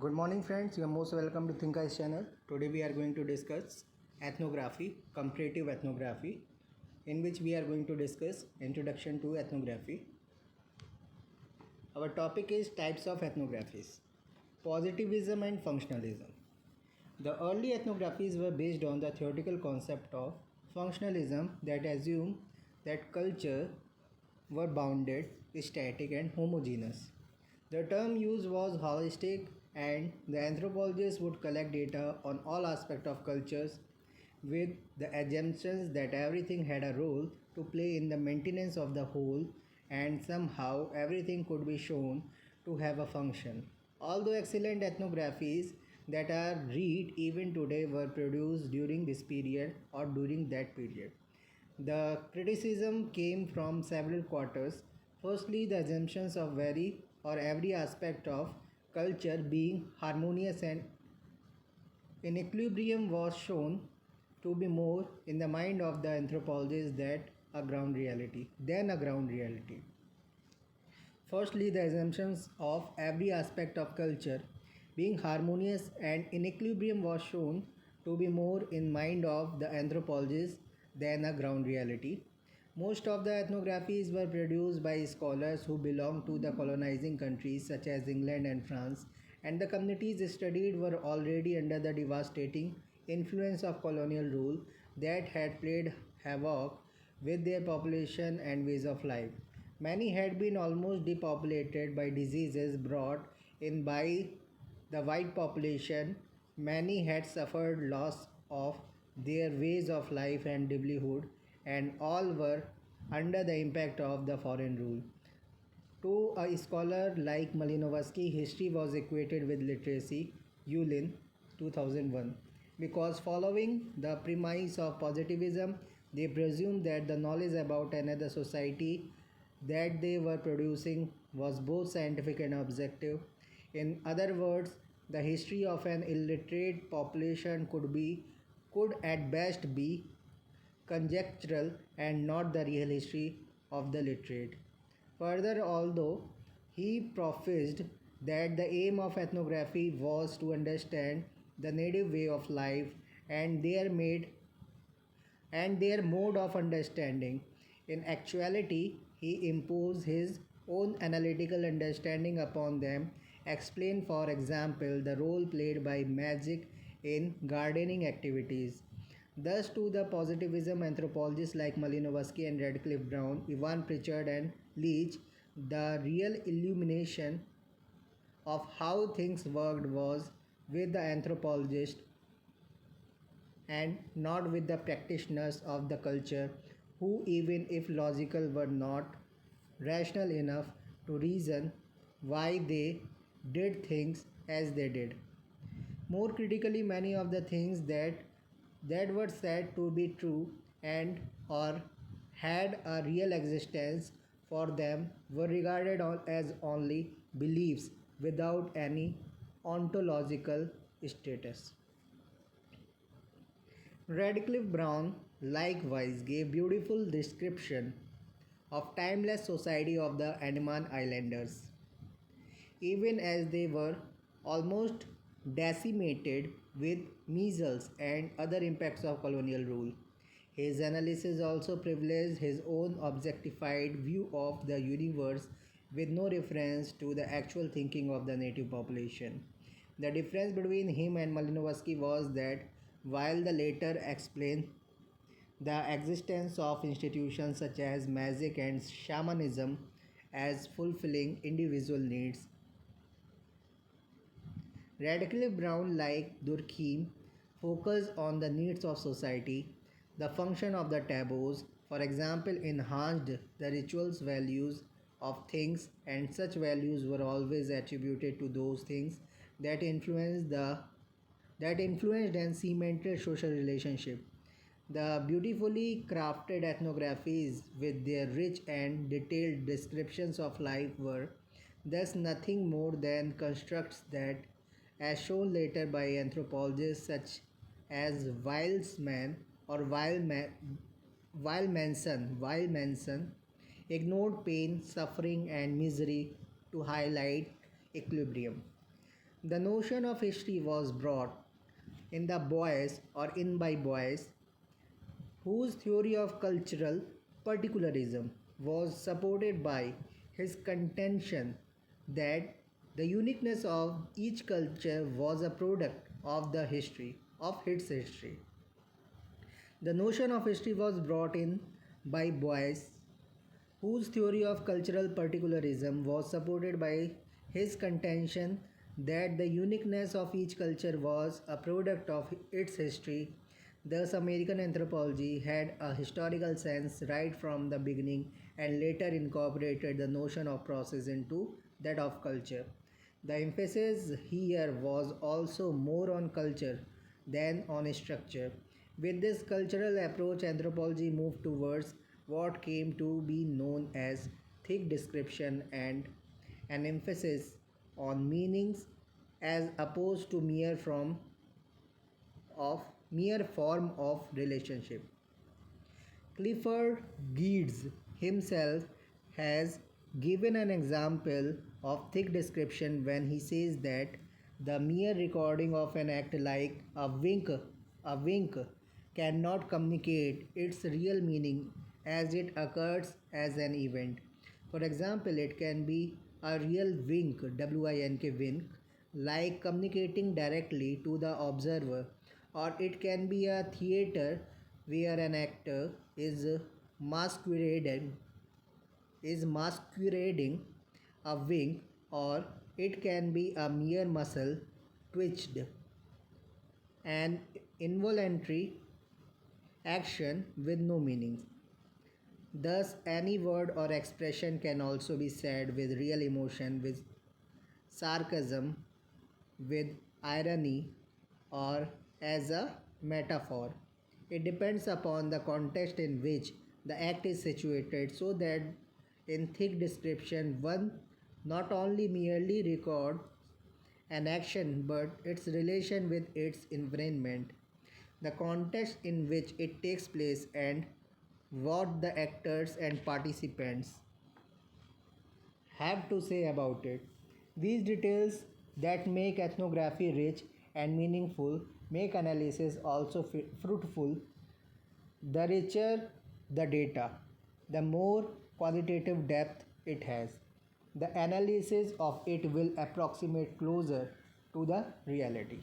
Good morning friends, you are most welcome to Think Eyes channel. Today we are going to discuss ethnography, comparative ethnography, in which we are going to discuss introduction to ethnography. Our topic is types of ethnographies, positivism and functionalism. The early ethnographies were based on the theoretical concept of functionalism that assumed that culture were bounded, static and homogeneous. The term used was holistic, and the anthropologists would collect data on all aspects of cultures with the assumptions that everything had a role to play in the maintenance of the whole and somehow everything could be shown to have a function. Although excellent ethnographies that are read even today were produced during this period or during that period. The criticism came from several quarters. Firstly, the assumptions of very or every aspect of culture being harmonious and in equilibrium was shown to be more in the mind of the anthropologist than a ground reality. Firstly, the assumptions of every aspect of culture being harmonious and in equilibrium was shown to be more in mind of the anthropologist than a ground reality. Most of the ethnographies were produced by scholars who belonged to the colonizing countries such as England and France, and the communities studied were already under the devastating influence of colonial rule that had played havoc with their population and ways of life. Many had been almost depopulated by diseases brought in by the white population. Many had suffered loss of their ways of life and livelihood, and all were under the impact of the foreign rule. To a scholar like Malinowski, history was equated with literacy, Yulin 2001, because following the premise of positivism, they presumed that the knowledge about another society that they were producing was both scientific and objective. In other words, the history of an illiterate population could at best be conjectural and not the real history of the literate. Further, although he professed that the aim of ethnography was to understand the native way of life and their mode of understanding, in actuality, he imposed his own analytical understanding upon them. Explain, for example, the role played by magic in gardening activities. Thus, to the positivism anthropologists like Malinowski and Radcliffe Brown, Ivan Pritchard, and Leach, the real illumination of how things worked was with the anthropologist and not with the practitioners of the culture, who, even if logical, were not rational enough to reason why they did things as they did. More critically, many of the things that were said to be true and or had a real existence for them were regarded as only beliefs without any ontological status. Radcliffe Brown likewise gave beautiful description of timeless society of the Andaman Islanders, even as they were almost decimated with measles and other impacts of colonial rule. His analysis also privileged his own objectified view of the universe with no reference to the actual thinking of the native population. The difference between him and Malinowski was that while the latter explained the existence of institutions such as magic and shamanism as fulfilling individual needs, Radcliffe Brown, like Durkheim, focused on the needs of society. The function of the taboos, for example, enhanced the rituals values of things, and such values were always attributed to those things that influenced and cemented social relationship. The beautifully crafted ethnographies with their rich and detailed descriptions of life were thus nothing more than constructs that, as shown later by anthropologists such as Weilsman or Weilmanson, ignored pain, suffering, and misery to highlight equilibrium. The notion of history was brought in the boys or in by boys whose theory of cultural particularism was supported by his contention that the uniqueness of each culture was a product of the history of its history. The notion of history was brought in by boys whose theory of cultural particularism was supported by his contention that the uniqueness of each culture was a product of its history. Thus, American anthropology had a historical sense right from the beginning and later incorporated the notion of process into that of culture. The emphasis here was also more on culture than on structure. With this cultural approach, anthropology moved towards what came to be known as thick description and an emphasis on meanings as opposed to mere form of relationship. Clifford Geertz himself has given an example of thick description when he says that the mere recording of an act like a wink cannot communicate its real meaning as it occurs as an event. For example, it can be a real wink, wink wink, like communicating directly to the observer, or it can be a theater where an actor masquerading masquerading a wink, or it can be a mere muscle twitched, an involuntary action with no meaning. Thus, any word or expression can also be said with real emotion, with sarcasm, with irony, or as a metaphor. It depends upon the context in which the act is situated, so that in thick description, one not only merely records an action but its relation with its environment, the context in which it takes place, and what the actors and participants have to say about it. These details that make ethnography rich and meaningful make analysis also fruitful. The richer the data, the more qualitative depth it has. The analysis of it will approximate closer to the reality.